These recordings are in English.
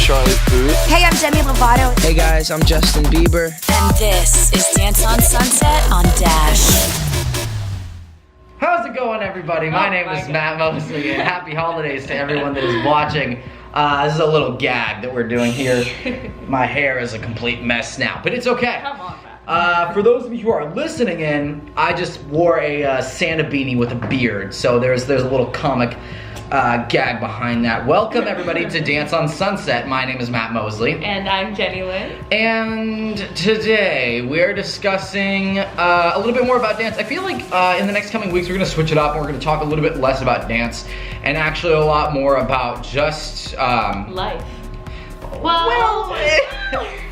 Charlie Puth. Hey, I'm Demi Lovato. Hey guys, I'm Justin Bieber. And this is Dance on Sunset on Dash. How's it going, everybody? My name is Matt Mosley, and happy holidays to everyone that is watching. This is a little gag that we're doing here. My hair is a complete mess now, but it's okay. Come on, Matt. For those of you who are listening in, I just wore a Santa beanie with a beard, so there's a little comic gag behind that. Welcome, everybody, to Dance on Sunset. My name is Matt Mosley. And I'm Jenny Lynn. And today we're discussing a little bit more about dance. I feel like in the next coming weeks we're going to switch it up and we're going to talk a little bit less about dance and actually a lot more about just life. Well,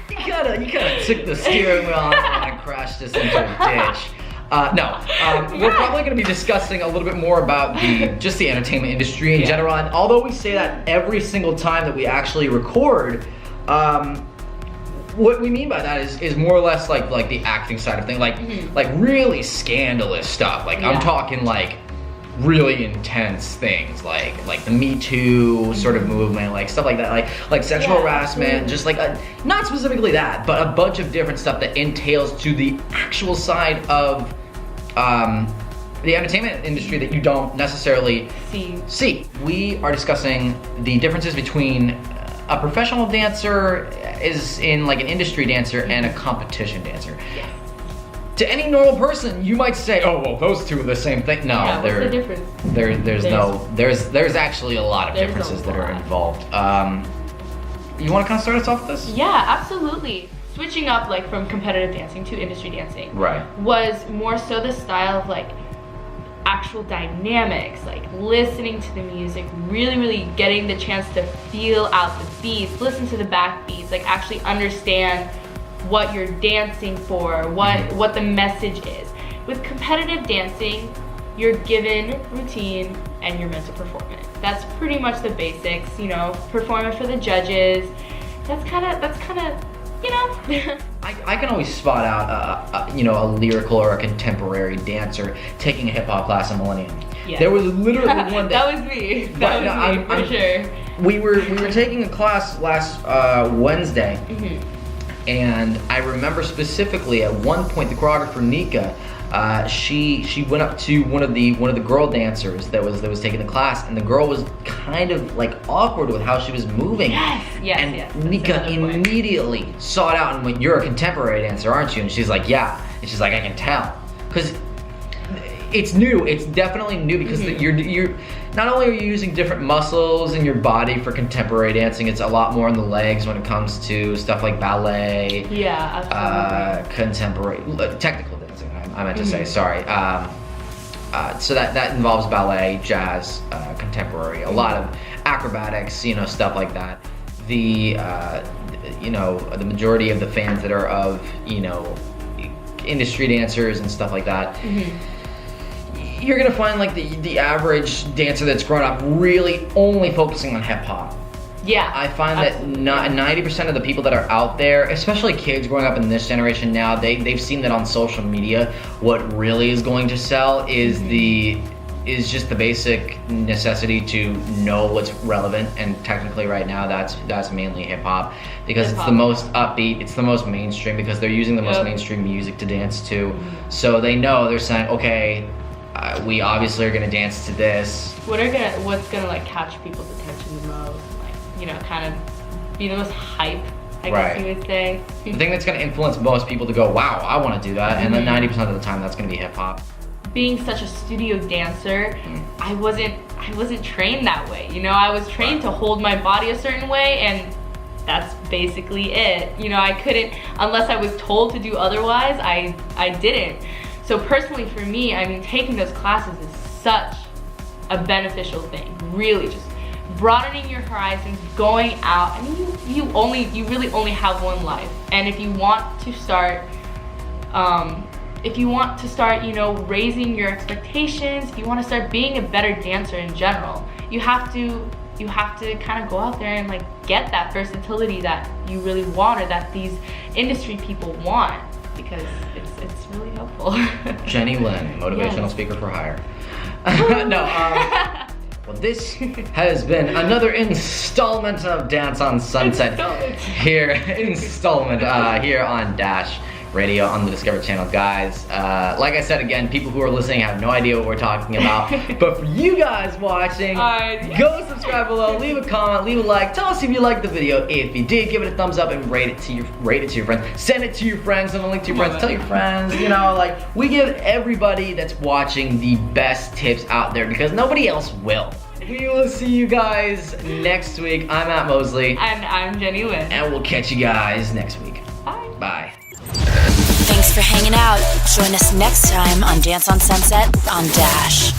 you kinda took the steering wheel and crashed us into a ditch. We're probably going to be discussing a little bit more about just the entertainment industry in general. And although we say that every single time that we actually record, what we mean by that is more or less like the acting side of things, like really scandalous stuff. Like I'm talking like really intense things, like the Me Too sort of movement, like stuff like that, like sexual harassment, just like not specifically that, but a bunch of different stuff that entails to the actual side of the entertainment industry that you don't necessarily see. We are discussing the differences between a professional dancer is in like an industry dancer and a competition dancer. Yes. To any normal person, you might say, "Oh, well, those two are the same thing." No, what's the difference? There's actually a lot of differences that are involved. You want to kind of start us off with this? Yeah, absolutely. Switching up like from competitive dancing to industry dancing was more so the style of like actual dynamics, like listening to the music, really getting the chance to feel out the beats, listen to the back beats, like actually understand what you're dancing for, what the message is. With competitive dancing, you're given routine and you're meant to perform it. That's pretty much the basics, performing for the judges. That's kind of, I can always spot out, a lyrical or a contemporary dancer taking a hip hop class in Millennium. Yeah. There was literally one day. That was me. For sure. We were taking a class last Wednesday, and I remember specifically at one point the choreographer Nika, she went up to one of the girl dancers that was taking the class, and the girl was kind of like awkward with how she was moving. Yes. And Nika immediately sought out and went, "You're a contemporary dancer, aren't you?" And she's like, "Yeah." And she's like, "I can tell," because it's new. It's definitely new because you're not only are you using different muscles in your body for contemporary dancing, it's a lot more in the legs when it comes to stuff like ballet. Yeah, absolutely. Contemporary, technical dancing. I meant to say, sorry. So that involves ballet, jazz, contemporary, a lot of acrobatics, stuff like that. The majority of the fans that are of, industry dancers and stuff like that, you're gonna find like the average dancer that's grown up really only focusing on hip hop. Yeah. I find that 90% of the people that are out there, especially kids growing up in this generation now, they've seen that on social media. What really is going to sell is just the basic necessity to know what's relevant, and technically right now that's mainly hip hop because it's the most upbeat, it's the most mainstream because they're using the most mainstream music to dance to. So they know, they're saying, okay, we obviously are gonna dance to this. What's gonna like catch people's attention the most? Kind of be the most hype, I guess you would say. The thing that's going to influence most people to go, wow, I want to do that, and then 90% of the time that's going to be hip hop. Being such a studio dancer, I wasn't trained that way. I was trained to hold my body a certain way, and that's basically it. I couldn't, unless I was told to do otherwise, I didn't. So personally for me, taking those classes is such a beneficial thing. Really just broadening your horizons, going out. You really only have one life, and if you want to start raising your expectations, if you want to start being a better dancer in general, you have to kind of go out there and like get that versatility that you really want, or that these industry people want, because it's really helpful. Jenny Lynn, motivational speaker for hire. Well, this has been another installment of Dance on Sunset here on Dash Radio on the Discover Channel, guys. Like I said again, people who are listening have no idea what we're talking about. But for you guys watching, go subscribe below, leave a comment, leave a like, tell us if you liked the video. If you did, give it a thumbs up and rate it to your friends. Send it to your friends, send a link to your friends, tell your friends, you know, like we give everybody that's watching the best tips out there because nobody else will. We will see you guys next week. I'm Matt Mosley. And I'm Jenny Lynn. And we'll catch you guys next week. Bye. Bye. Thanks for hanging out. Join us next time on Dance on Sunset on Dash.